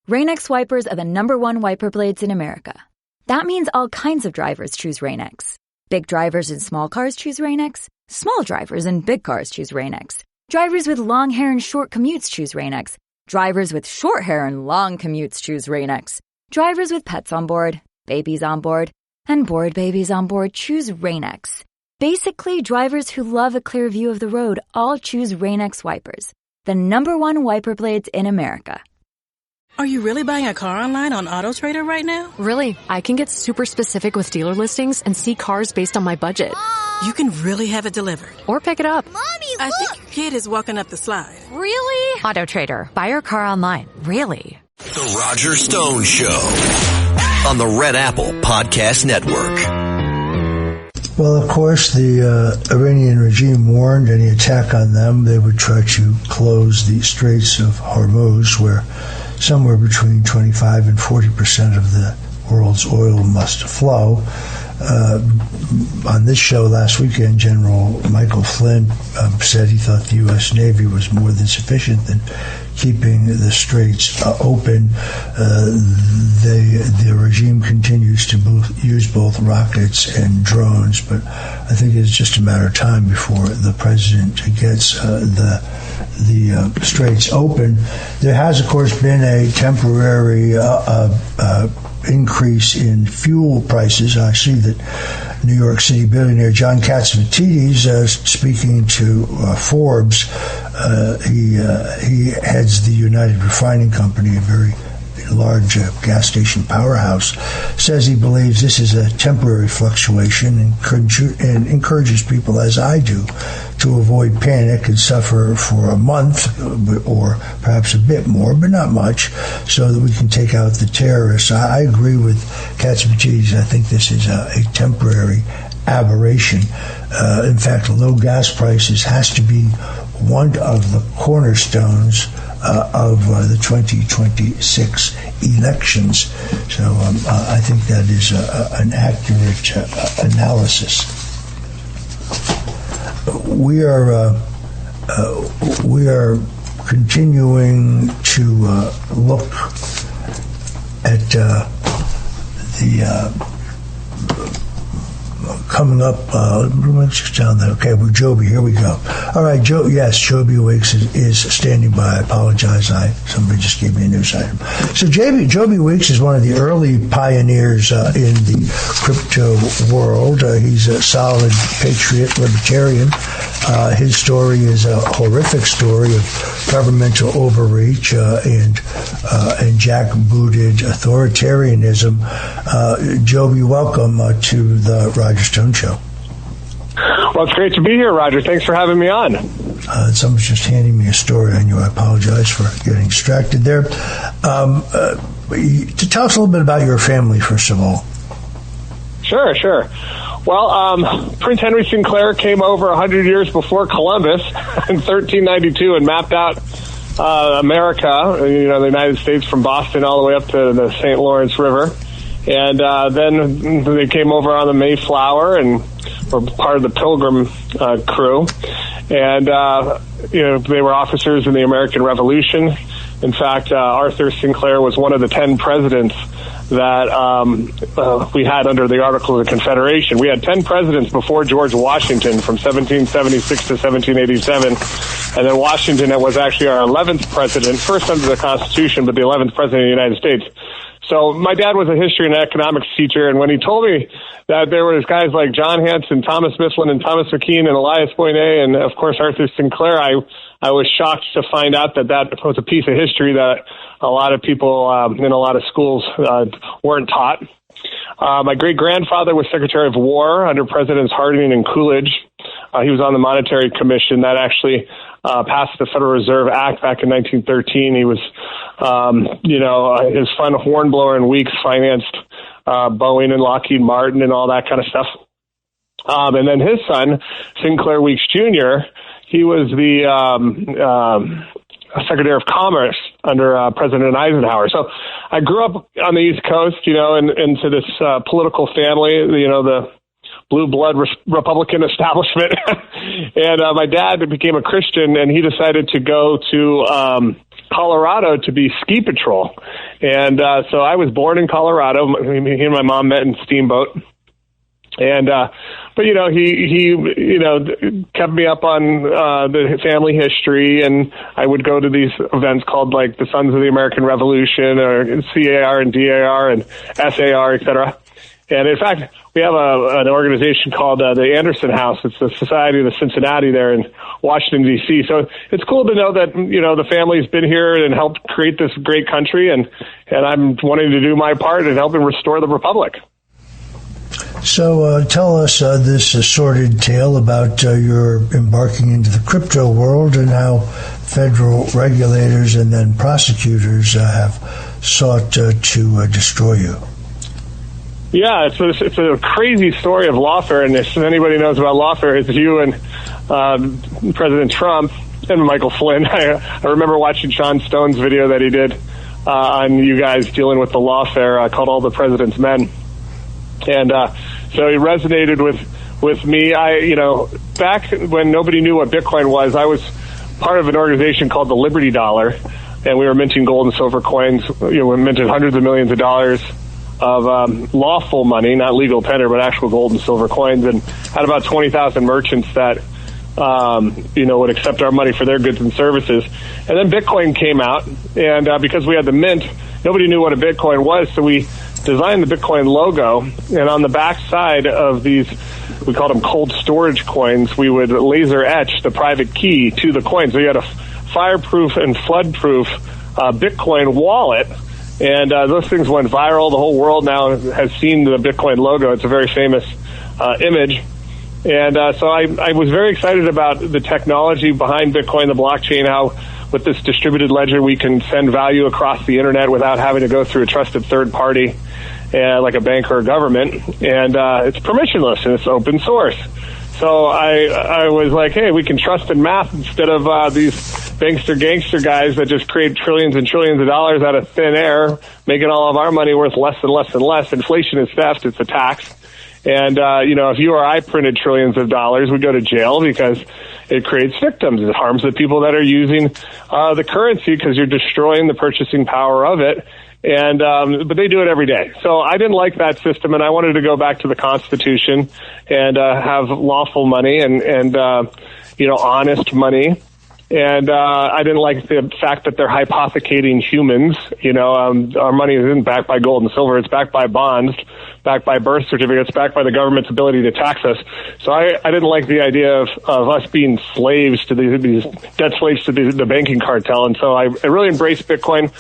Rain-X wipers are the #1 wiper blades in America. That means all kinds of drivers choose Rain-X. Big drivers in small cars choose Rain-X. Small drivers in big cars choose Rain-X. Drivers with long hair and short commutes choose Rain-X. Drivers with short hair and long commutes choose Rain-X. Drivers with pets on board, babies on board, and bored babies on board choose Rain-X. Basically, drivers who love a clear view of the road all choose Rain-X wipers, the #1 wiper blades in America. Are you really buying a car online on AutoTrader right now? Really, I can get super specific with dealer listings and see cars based on my budget. You can really have it delivered. Or pick it up. Mommy, look! I think your kid is walking up the slide. Really? AutoTrader. Buy your car online. Really? The Roger Stone Show on the Red Apple Podcast Network. Well, of course, the Iranian regime warned any attack on them, they would try to close the Straits of Hormuz, where somewhere between 25 and 40% of the world's oil must flow. On this show last weekend, General Michael Flynn said he thought the U.S. Navy was more than sufficient in keeping the straits open. The regime continues to use both rockets and drones, but I think it's just a matter of time before the president gets the straits open. There has, of course, been a temporary increase in fuel prices. I see that New York City billionaire John Katsimatidis, speaking to Forbes, he heads the United Refining Company, a very large gas station powerhouse, says he believes this is a temporary fluctuation and encourages people, as I do, to avoid panic and suffer for a month or perhaps a bit more, but not much, so that we can take out the terrorists. I agree with Katsimatidis. I think this is a temporary aberration. In fact, low gas prices has to be one of the cornerstones of the 2026 elections. So I think that is an accurate analysis. We are continuing to look at the coming up. Just down there. Okay, with Joby, here we go. All right, yes, Joby Weeks is standing by. I apologize. Somebody just gave me a news item. So Joby Weeks is one of the early pioneers in the crypto world. He's a solid patriot, libertarian. His story is a horrific story of governmental overreach and jackbooted authoritarianism. Joby, welcome to the Roger Stone Show. Well, it's great to be here, Roger. Thanks for having me on. Someone's just handing me a story on you. I apologize for getting distracted there. To tell us a little bit about your family, first of all. Sure. Well, Prince Henry Sinclair came over 100 years before Columbus in 1392 and mapped out America, the United States, from Boston all the way up to the St. Lawrence River. And then they came over on the Mayflower and were part of the Pilgrim crew. And, they were officers in the American Revolution. In fact, Arthur Sinclair was one of the 10 presidents that we had under the Articles of Confederation. We had 10 presidents before George Washington from 1776 to 1787. And then Washington was actually our 11th president, first under the Constitution, but the 11th president of the United States. So my dad was a history and economics teacher, and when he told me that there were guys like John Hanson, Thomas Mifflin, and Thomas McKean, and Elias Boynet, and of course Arthur Sinclair, I was shocked to find out that was a piece of history that a lot of people in a lot of schools weren't taught. My great-grandfather was Secretary of War under Presidents Harding and Coolidge. He was on the Monetary Commission that actually passed the Federal Reserve Act back in 1913. He was, his son Hornblower and Weeks financed Boeing and Lockheed Martin and all that kind of stuff. And then his son, Sinclair Weeks Jr., he was the Secretary of Commerce under President Eisenhower. So I grew up on the East Coast, and into this political family, the blue blood Republican establishment. And my dad became a Christian, and he decided to go to Colorado to be ski patrol. And so I was born in Colorado. He and my mom met in Steamboat. And, but, you know, he kept me up on the family history, and I would go to these events called, like, the Sons of the American Revolution, or CAR and DAR and SAR, et cetera. And, in fact, we have an organization called the Anderson House. It's the Society of the Cincinnati there in Washington, D.C. So it's cool to know that, you know, the family's been here and helped create this great country, and I'm wanting to do my part in helping restore the republic. So tell us this sordid tale about your embarking into the crypto world and how federal regulators and then prosecutors have sought to destroy you. Yeah, it's a crazy story of lawfare, and if anybody knows about lawfare, it's you and President Trump and Michael Flynn. I remember watching Sean Stone's video that he did on you guys dealing with the lawfare called All the President's Men. And so it resonated with me. Back when nobody knew what Bitcoin was, I was part of an organization called the Liberty Dollar, and we were minting gold and silver coins. We minted hundreds of millions of dollars of lawful money, not legal tender, but actual gold and silver coins, and had about 20,000 merchants that would accept our money for their goods and services. And then Bitcoin came out, and because we had the mint, nobody knew what a Bitcoin was, so we designed the Bitcoin logo, and on the back side of these, we called them cold storage coins, we would laser etch the private key to the coin. So you had a fireproof and floodproof Bitcoin wallet, and those things went viral. The whole world now has seen the Bitcoin logo. It's a very famous image. And so I was very excited about the technology behind Bitcoin, the blockchain, how with this distributed ledger we can send value across the internet without having to go through a trusted third party like a bank or a government. And it's permissionless and it's open source. So I was like, hey, we can trust in math instead of these bankster gangster guys that just create trillions and trillions of dollars out of thin air, making all of our money worth less and less and less. Inflation is theft. It's a tax. And, if you or I printed trillions of dollars, we go to jail because it creates victims. It harms the people that are using the currency because you're destroying the purchasing power of it. And but they do it every day. So I didn't like that system, and I wanted to go back to the Constitution and have lawful money and honest money. And I didn't like the fact that they're hypothecating humans. Our money isn't backed by gold and silver. It's backed by bonds, backed by birth certificates, backed by the government's ability to tax us. So I didn't like the idea of us being slaves to these debt slaves to the banking cartel. And so I really embraced Bitcoin.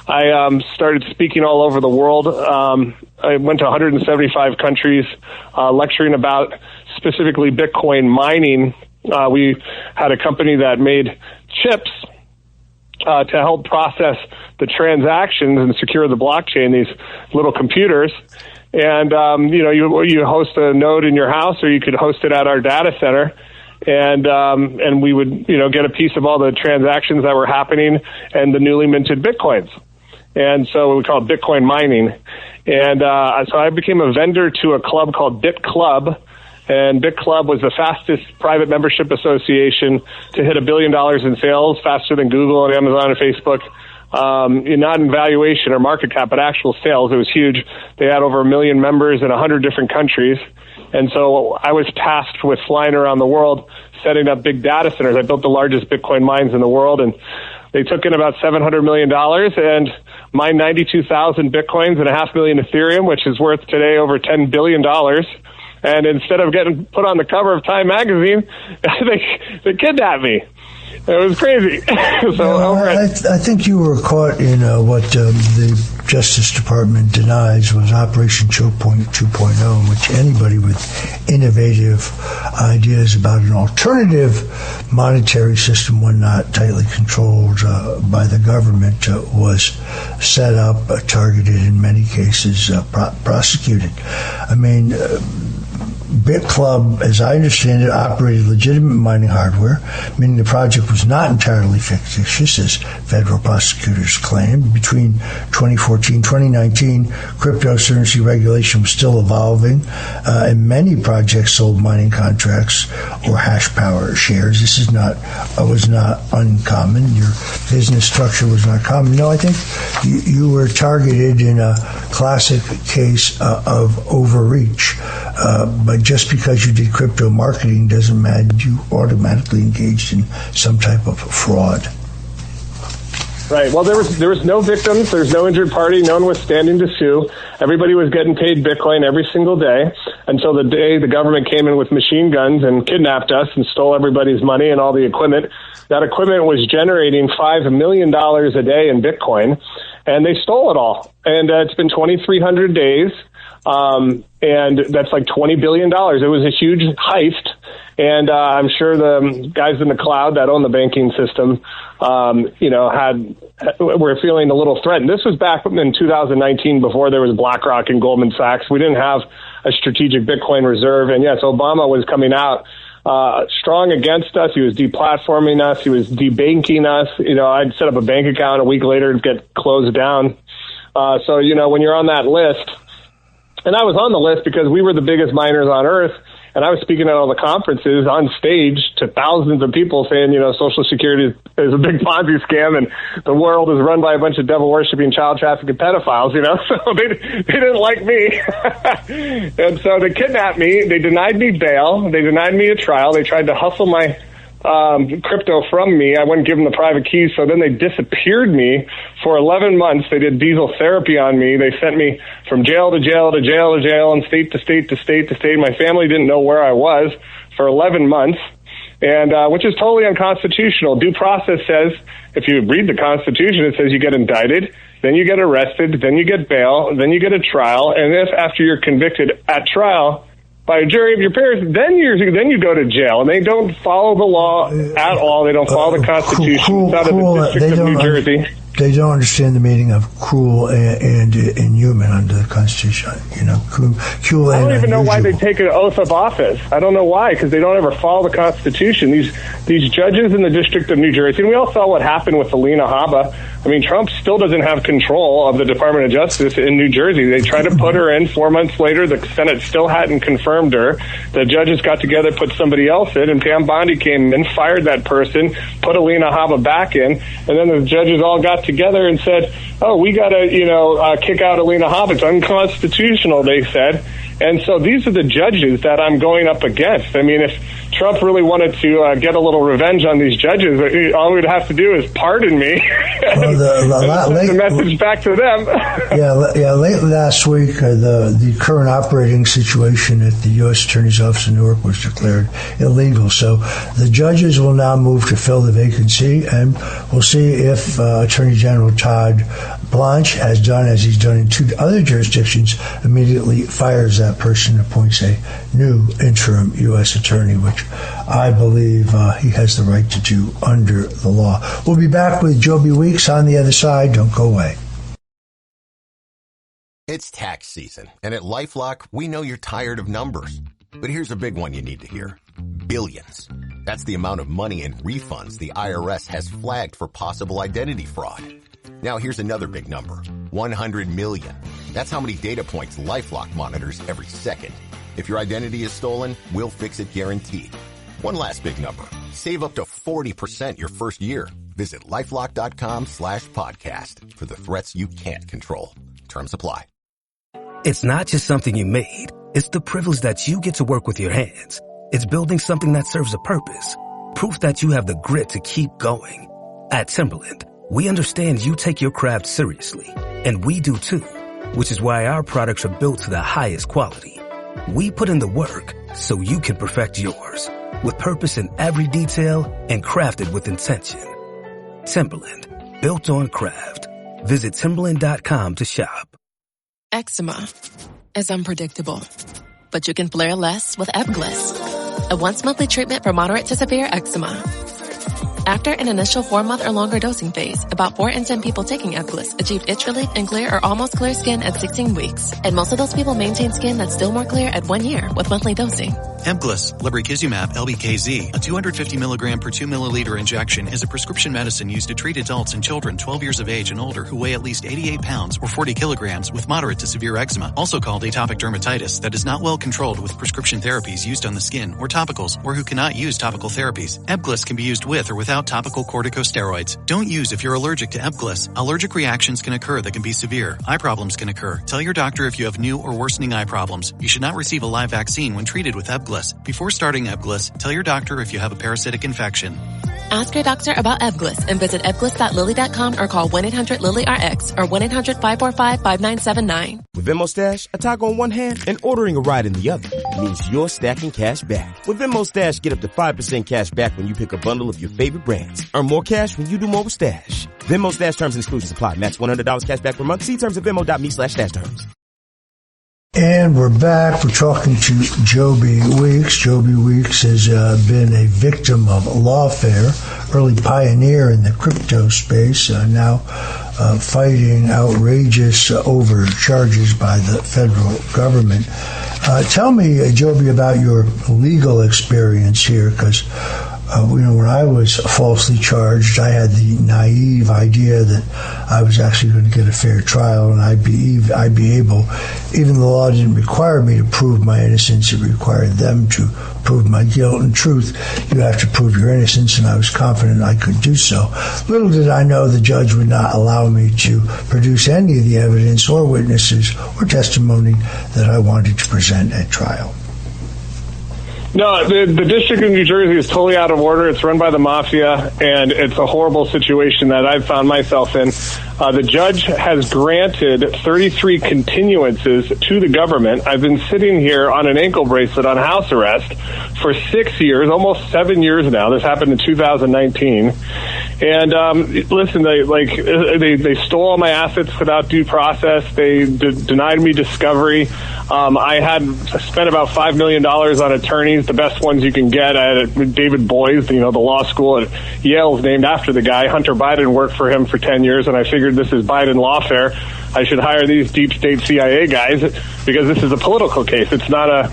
I started speaking all over the world. I went to 175 countries, lecturing about specifically Bitcoin mining. We had a company that made chips to help process the transactions and secure the blockchain, these little computers. And, you host a node in your house, or you could host it at our data center. And we would, get a piece of all the transactions that were happening and the newly minted Bitcoins. And so we call it Bitcoin mining. And so I became a vendor to a club called Bit Club. And Bit Club was the fastest private membership association to hit $1 billion in sales, faster than Google and Amazon and Facebook. Not in valuation or market cap, but actual sales. It was huge. They had over 1 million members in 100 different countries. And so I was tasked with flying around the world, setting up big data centers. I built the largest Bitcoin mines in the world, and they took in about $700 million and mined 92,000 Bitcoins and 500,000 Ethereum, which is worth today over $10 billion. And instead of getting put on the cover of Time magazine, they kidnapped me. It was crazy. I think you were caught in what the Justice Department denies was Operation Choke Point 2.0, in which anybody with innovative ideas about an alternative monetary system, one not tightly controlled by the government, was set up, targeted, in many cases prosecuted. I mean, BitClub, as I understand it, operated legitimate mining hardware, meaning the project was not entirely fictitious, as federal prosecutors claimed. Between 2014 and 2019, cryptocurrency regulation was still evolving, and many projects sold mining contracts or hash power shares. This was not uncommon. Your business structure was not common. No, I think you were targeted in a classic case of overreach. But just because you did crypto marketing doesn't mean you automatically engaged in some type of fraud. Right. Well, there was no victims. There's no injured party. No one was standing to sue. Everybody was getting paid Bitcoin every single day until the day the government came in with machine guns and kidnapped us and stole everybody's money and all the equipment. That equipment was generating $5 million a day in Bitcoin, and they stole it all. And it's been 2,300 days. And that's like $20 billion. It was a huge heist. And I'm sure the guys in the cloud that own the banking system, were feeling a little threatened. This was back in 2019 before there was BlackRock and Goldman Sachs. We didn't have a strategic Bitcoin reserve. And yes, Obama was coming out strong against us. He was deplatforming us. He was debanking us. I'd set up a bank account a week later to get closed down. So when you're on that list, and I was on the list because we were the biggest miners on earth, and I was speaking at all the conferences on stage to thousands of people saying, Social Security is a big Ponzi scam, and the world is run by a bunch of devil-worshipping, child trafficking pedophiles, so they didn't like me. And so they kidnapped me. They denied me bail. They denied me a trial. They tried to hustle my crypto from me. I wouldn't give them the private keys, so then they disappeared me for 11 months. They did diesel therapy on me. They sent me from jail to jail to jail to jail and state to state to state to state. My family didn't know where I was for 11 months, and which is totally unconstitutional. Due process says, if you read the Constitution, it says you get indicted, then you get arrested, then you get bail, then you get a trial, and if after you're convicted at trial by a jury of your peers, then you go to jail, and they don't follow the law at all. They don't follow the Constitution. It's out of the District of New Jersey. They don't understand the meaning of cruel and inhuman under the Constitution. Cruel. I don't even know why they take an oath of office. I don't know why, because they don't ever follow the Constitution. These judges in the District of New Jersey, and we all saw what happened with Alina Habba. I mean, Trump still doesn't have control of the Department of Justice in New Jersey. They tried to put her in 4 months later. The Senate still hadn't confirmed her. The judges got together, put somebody else in, and Pam Bondi came in, fired that person, put Alina Habba back in, and then the judges all got together and said, we got to, kick out Alina Habba. It's unconstitutional, they said. And so these are the judges that I'm going up against. I mean, if Trump really wanted to get a little revenge on these judges, all we'd have to do is pardon me and send the message back to them. Late last week, the current operating situation at the U.S. Attorney's Office in Newark was declared illegal. So the judges will now move to fill the vacancy, and we'll see if Attorney General Todd Blanche has done, as he's done in 2 other jurisdictions, immediately fires that person, appoints a new interim U.S. attorney, which I believe he has the right to do under the law. We'll be back with Joby Weeks on the other side. Don't go away. It's tax season, and at LifeLock, we know you're tired of numbers. But here's a big one you need to hear. Billions. That's the amount of money in refunds the IRS has flagged for possible identity fraud. Now here's another big number. 100 million. That's how many data points LifeLock monitors every second. If your identity is stolen, we'll fix it guaranteed. One last big number. Save up to 40% your first year. Visit LifeLock.com/podcast for the threats you can't control. Terms apply. It's not just something you made. It's the privilege that you get to work with your hands. It's building something that serves a purpose. Proof that you have the grit to keep going. At Timberland, we understand you take your craft seriously, and we do too, which is why our products are built to the highest quality. We put in the work so you can perfect yours, with purpose in every detail and crafted with intention. Timberland, built on craft. Visit Timberland.com to shop. Eczema is unpredictable, but you can flare less with Ebglyss, a once-monthly treatment for moderate to severe eczema. After an initial 4-month or longer dosing phase, about 4 in 10 people taking Ebglyss achieved itch relief and clear or almost clear skin at 16 weeks. And most of those people maintain skin that's still more clear at 1 year with monthly dosing. Ebglyss, lebrikizumab LBKZ, a 250 milligram per 2 milliliter injection, is a prescription medicine used to treat adults and children 12 years of age and older who weigh at least 88 pounds or 40 kilograms with moderate to severe eczema, also called atopic dermatitis, that is not well controlled with prescription therapies used on the skin or topicals, or who cannot use topical therapies. Ebglyss can be used with or without topical corticosteroids. Don't use if you're allergic to Ebglyss. Allergic reactions can occur that can be severe. Eye problems can occur. Tell your doctor if you have new or worsening eye problems. You should not receive a live vaccine when treated with Ebglyss. Before starting Ebglyss, tell your doctor if you have a parasitic infection. Ask your doctor about Ebglyss and visit ebglyss.lilly.com or call 1-800-LILY-RX or 1-800-545-5979. With Venmo Stash, a toggle on one hand and ordering a ride in the other means you're stacking cash back. With Venmo Stash, get up to 5% cash back when you pick a bundle of your favorite brands. Earn more cash when you do more with Stash. Venmo Stash terms and exclusions apply. Max $100 cash back per month. See terms at venmo.me/stash terms. And we're back. We're talking to Joby Weeks. Joby Weeks has been a victim of lawfare, early pioneer in the crypto space, now fighting outrageous overcharges by the federal government. Tell me, Joby, about your legal experience here, because when I was falsely charged, I had the naive idea that I was actually going to get a fair trial and I'd be able, even the law didn't require me to prove my innocence, it required them to prove my guilt. In truth, you have to prove your innocence, and I was confident I could do so. Little did I know the judge would not allow me to produce any of the evidence or witnesses or testimony that I wanted to present at trial. No, the District of New Jersey is totally out of order. It's run by the mafia, and it's a horrible situation that I've found myself in. The judge has granted 33 continuances to the government. I've been sitting here on an ankle bracelet on house arrest for 6 years, almost 7 years now. This happened in 2019. And listen, they stole all my assets without due process. They denied me discovery. I had spent about $5 million on attorneys, the best ones you can get. I had David Boies, the law school at Yale is named after the guy. Hunter Biden worked for him for 10 years, and I figured this is Biden lawfare. I should hire these deep state CIA guys because this is a political case. It's not a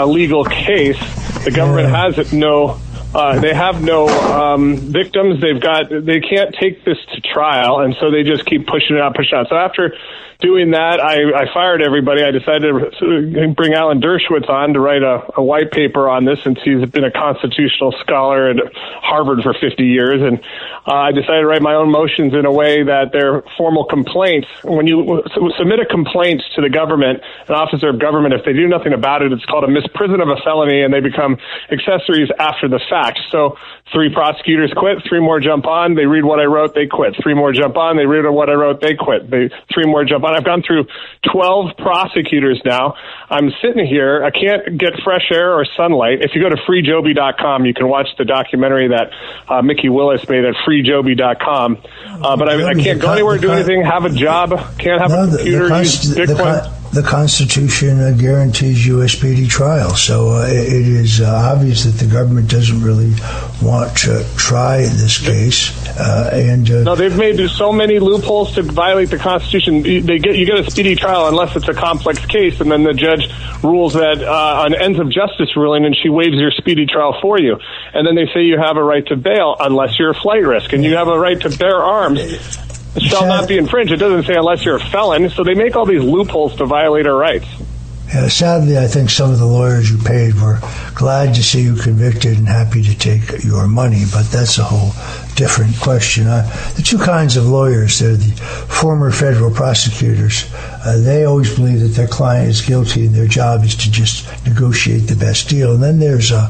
legal case. The government has no. They have no victims. They can't take this to trial, and so they just keep pushing it out. So after doing that, I fired everybody. I decided to bring Alan Dershowitz on to write a white paper on this, since he's been a constitutional scholar at Harvard for 50 years. And I decided to write my own motions in a way that they're formal complaints. When you submit a complaint to the government, an officer of government, if they do nothing about it, it's called a misprision of a felony, and they become accessories after the fact. So 3 prosecutors quit, 3 more jump on, they read what I wrote, they quit. 3 more jump on, they read what I wrote, they quit. 3 more jump on. I've gone through 12 prosecutors now. I'm sitting here. I can't get fresh air or sunlight. If you go to freejoby.com, you can watch the documentary that Mickey Willis made at freejoby.com. But I can't go anywhere, do anything, have a job, can't have a computer, use Bitcoin. The Constitution guarantees you a speedy trial, so it is obvious that the government doesn't really want to try this case. No, they've made so many loopholes to violate the Constitution. You get a speedy trial unless it's a complex case, and then the judge rules that on ends of justice ruling, and she waives your speedy trial for you. And then they say you have a right to bail unless you're a flight risk, and you have a right to bear arms. It shall not be infringed. It doesn't say unless you're a felon. So they make all these loopholes to violate our rights. Yeah, sadly, I think some of the lawyers you paid were glad to see you convicted and happy to take your money, but that's a whole different question. The 2 kinds of lawyers, they're the former federal prosecutors. They always believe that their client is guilty and their job is to just negotiate the best deal. And then there's a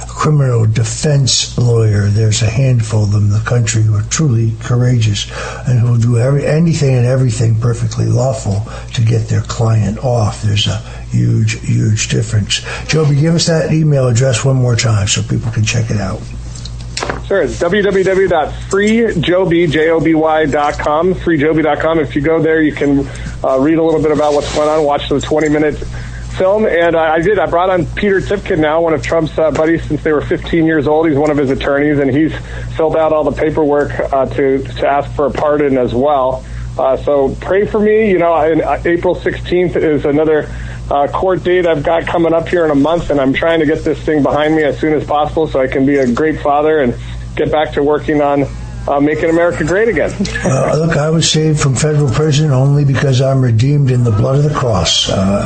criminal defense lawyer. There's a handful of them in the country who are truly courageous and who will do anything and everything perfectly lawful to get their client off. There's a huge, huge difference. Joby, give us that email address one more time so people can check it out. Sure, it's www.freejoby.com, freejoby.com. If you go there, you can read a little bit about what's going on, watch the 20-minute film, and I brought on Peter Tipkin now, one of Trump's buddies since they were 15 years old. He's one of his attorneys, and he's filled out all the paperwork to ask for a pardon as well. So pray for me. April 16th is another court date I've got coming up here in a month, and I'm trying to get this thing behind me as soon as possible so I can be a great father and get back to working on making America great again. Look, I was saved from federal prison only because I'm redeemed in the blood of the cross.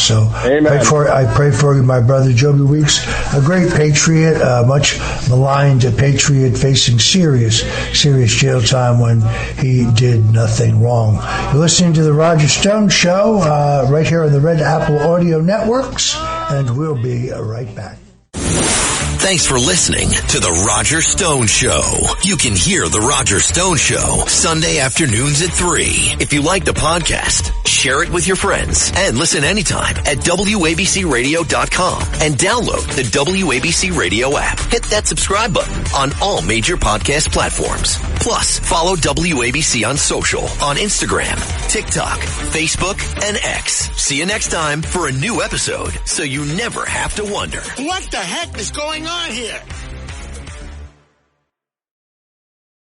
So I pray for you, my brother Joby Weeks, a great patriot, much maligned patriot facing serious jail time when he did nothing wrong. You're listening to The Roger Stone Show right here on the Red Apple Audio Networks, and we'll be right back. Thanks for listening to The Roger Stone Show. You can hear The Roger Stone Show Sunday afternoons at 3. If you like the podcast, share it with your friends and listen anytime at WABCRadio.com and download the WABC Radio app. Hit that subscribe button on all major podcast platforms. Plus, follow WABC on social on Instagram, TikTok, Facebook, and X. See you next time for a new episode so you never have to wonder. What the heck is going on here?